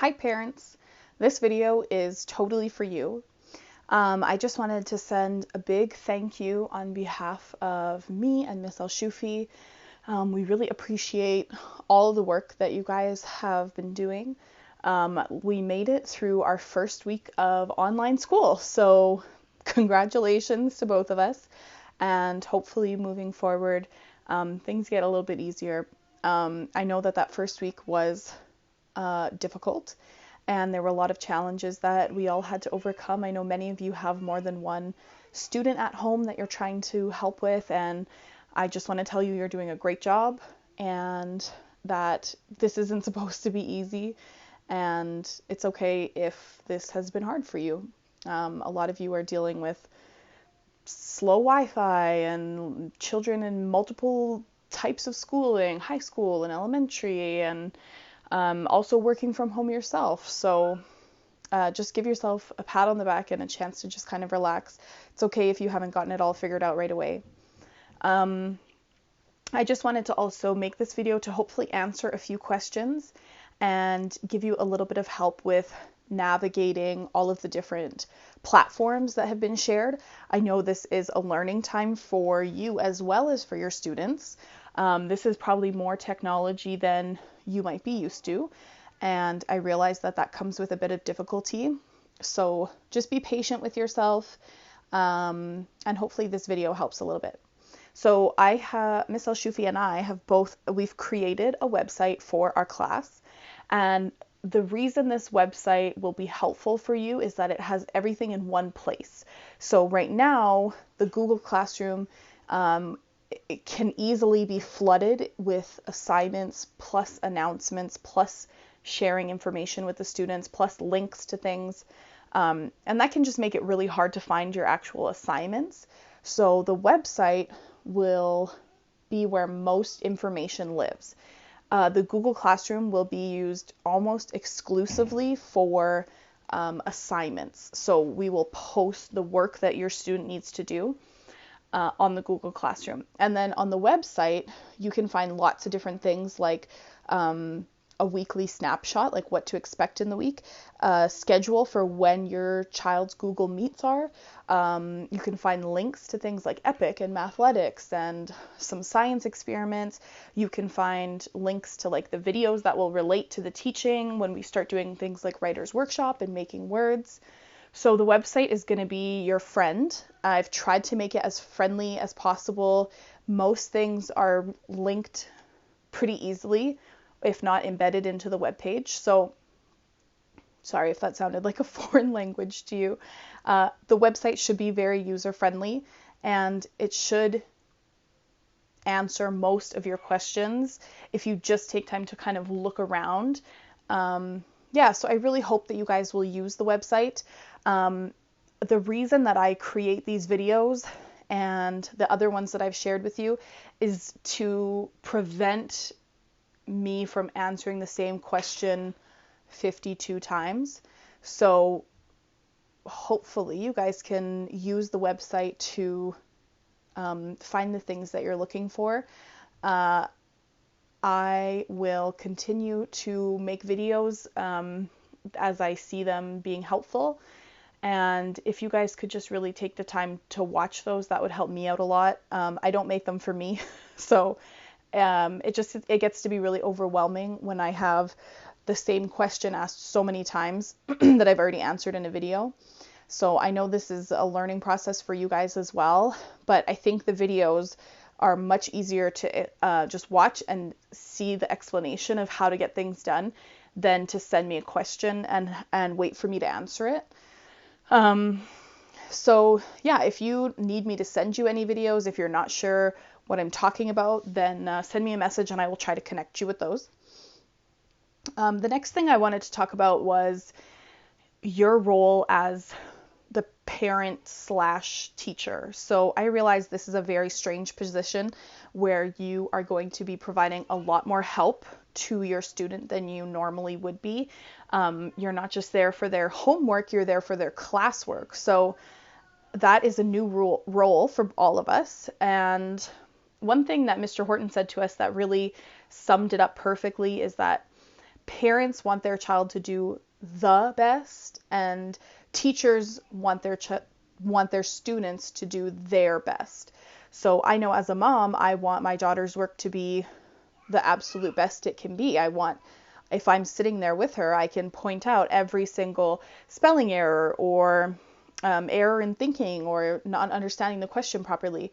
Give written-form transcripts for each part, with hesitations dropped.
Hi parents, this video is totally for you. I just wanted to send a big thank you on behalf of me and Miss El-Shufi. We really appreciate all the work that you guys have been doing. We made it through our first week of online school, so congratulations to both of us, and hopefully moving forward things get a little bit easier. I know that first week was difficult, and there were a lot of challenges that we all had to overcome. I know many of you have more than one student at home that you're trying to help with, and I just want to tell you you're doing a great job and that this isn't supposed to be easy, and it's okay if this has been hard for you. A lot of you are dealing with slow Wi-Fi and children in multiple types of schooling, high school and elementary, and also working from home yourself. So just give yourself a pat on the back and a chance to just kind of relax. It's okay if you haven't gotten it all figured out right away. I just wanted to also make this video to hopefully answer a few questions and give you a little bit of help with navigating all of the different platforms that have been shared. I know this is a learning time for you as well as for your students. This is probably more technology than you might be used to, and I realize that comes with a bit of difficulty. So just be patient with yourself, and hopefully this video helps a little bit. So Miss El-Shufi and I we've created a website for our class, and the reason this website will be helpful for you is that it has everything in one place. So right now, the Google Classroom, it can easily be flooded with assignments, plus announcements, plus sharing information with the students, plus links to things. And that can just make it really hard to find your actual assignments. So the website will be where most information lives. The Google Classroom will be used almost exclusively for assignments. So we will post the work that your student needs to do on the Google Classroom. And then on the website, you can find lots of different things like a weekly snapshot, like what to expect in the week, schedule for when your child's Google Meets are. You can find links to things like EPIC and Mathletics and some science experiments. You can find links to like the videos that will relate to the teaching when we start doing things like Writer's Workshop and making words. So the website is going to be your friend. I've tried to make it as friendly as possible. Most things are linked pretty easily, if not embedded into the web page. So sorry if that sounded like a foreign language to you. The website should be very user-friendly, and it should answer most of your questions if you just take time to kind of look around. So I really hope that you guys will use the website. The reason that I create these videos and the other ones that I've shared with you is to prevent me from answering the same question 52 times. So hopefully you guys can use the website to find the things that you're looking for. I will continue to make videos as I see them being helpful. And if you guys could just really take the time to watch those, that would help me out a lot. I don't make them for me, so it gets to be really overwhelming when I have the same question asked so many times that I've already answered in a video. So I know this is a learning process for you guys as well, but I think the videos are much easier to just watch and see the explanation of how to get things done than to send me a question and wait for me to answer it. So yeah, if you need me to send you any videos, if you're not sure what I'm talking about, then send me a message and I will try to connect you with those. The next thing I wanted to talk about was your role as the parent/teacher. So I realize this is a very strange position where you are going to be providing a lot more help to your student than you normally would be. You're not just there for their homework, you're there for their classwork. So that is a new role for all of us. And one thing that Mr. Horton said to us that really summed it up perfectly is that parents want their child to do the best, and teachers want their students to do their best. So I know as a mom, I want my daughter's work to be the absolute best it can be. If I'm sitting there with her, I can point out every single spelling error or error in thinking or not understanding the question properly.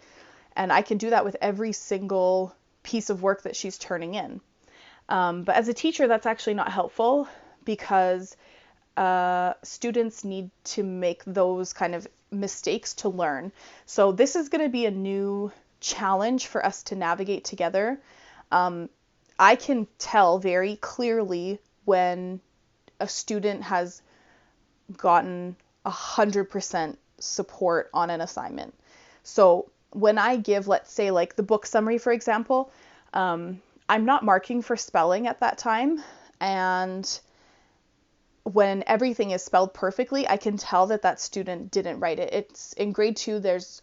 And I can do that with every single piece of work that she's turning in. But as a teacher, that's actually not helpful, because students need to make those kind of mistakes to learn. So this is going to be a new challenge for us to navigate together. I can tell very clearly when a student has gotten 100% support on an assignment. So when I give, let's say, like the book summary, for example, I'm not marking for spelling at that time. And when everything is spelled perfectly, I can tell that student didn't write it. It's in grade 2, there's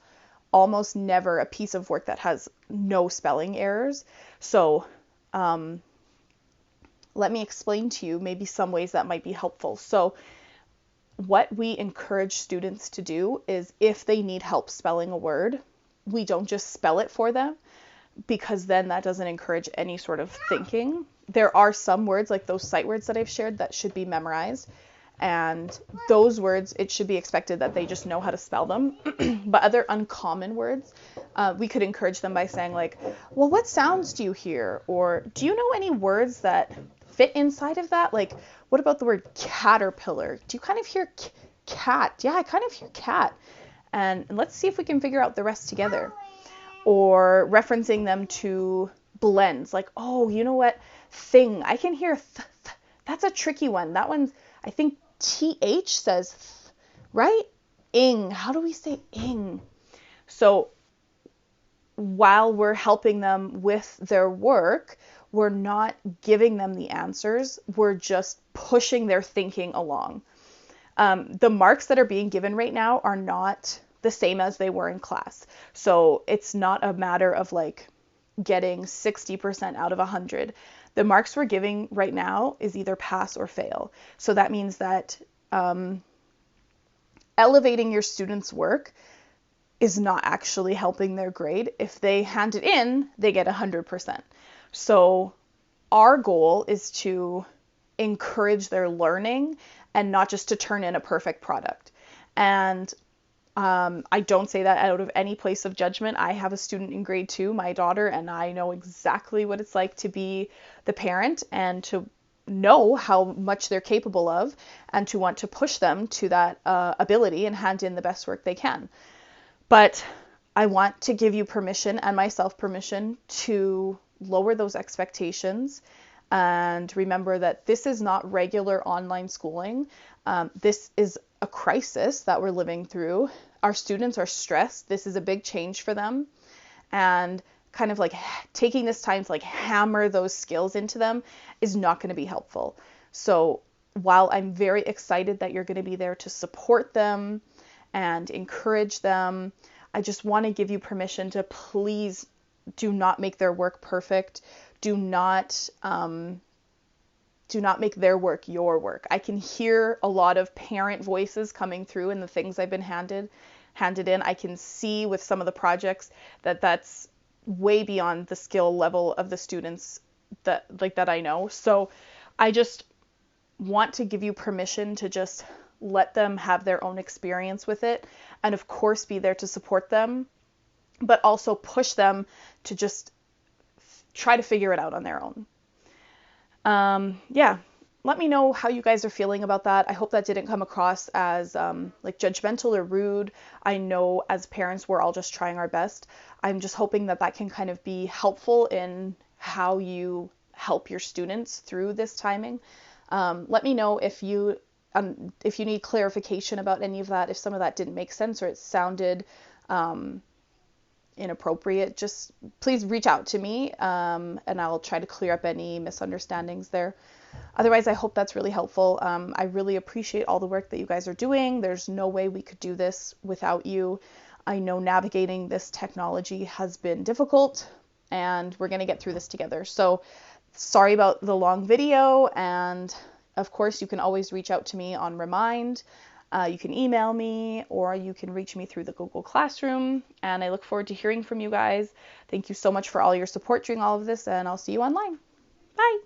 almost never a piece of work that has no spelling errors. So let me explain to you maybe some ways that might be helpful. So what we encourage students to do is, if they need help spelling a word, we don't just spell it for them, because then that doesn't encourage any sort of thinking. There are some words, like those sight words that I've shared, that should be memorized. And those words, it should be expected that they just know how to spell them. But other uncommon words, we could encourage them by saying like, well, what sounds do you hear? Or do you know any words that fit inside of that? Like, what about the word caterpillar? Do you kind of hear cat? Yeah, I kind of hear cat. And let's see if we can figure out the rest together. Or referencing them to blends, like, oh, you know what? Thing. I can hear that's a tricky one. That one's, I think TH says right? Ing. How do we say ing? So while we're helping them with their work, we're not giving them the answers. We're just pushing their thinking along. The marks that are being given right now are not the same as they were in class. So it's not a matter of like getting 60% out of 100. The marks we're giving right now is either pass or fail. So that means that elevating your students' work is not actually helping their grade. If they hand it in, they get 100%. So our goal is to encourage their learning and not just to turn in a perfect product. And I don't say that out of any place of judgment. I have a student in grade 2, my daughter, and I know exactly what it's like to be the parent and to know how much they're capable of and to want to push them to that ability and hand in the best work they can. But I want to give you permission and myself permission to lower those expectations and remember that this is not regular online schooling. This is a crisis that we're living through. Our students are stressed. This is a big change for them. And kind of like taking this time to like hammer those skills into them is not going to be helpful. So while I'm very excited that you're going to be there to support them and encourage them, I just want to give you permission to please do not make their work perfect. Do not make their work your work. I can hear a lot of parent voices coming through in the things I've been handed in. I can see with some of the projects that's way beyond the skill level of the students that I know. So I just want to give you permission to just let them have their own experience with it, and of course be there to support them, but also push them to just try to figure it out on their own. Let me know how you guys are feeling about that. I hope that didn't come across as like judgmental or rude. I know as parents, we're all just trying our best. I'm just hoping that can kind of be helpful in how you help your students through this timing. Let me know if you need clarification about any of that, if some of that didn't make sense or it sounded inappropriate. Just please reach out to me and I'll try to clear up any misunderstandings there. Otherwise, I hope that's really helpful. I really appreciate all the work that you guys are doing. There's no way we could do this without you. I know navigating this technology has been difficult and we're going to get through this together. So Sorry about the long video, and of course you can always reach out to me on Remind. You can email me, or you can reach me through the Google Classroom, and I look forward to hearing from you guys. Thank you so much for all your support during all of this, and I'll see you online. Bye!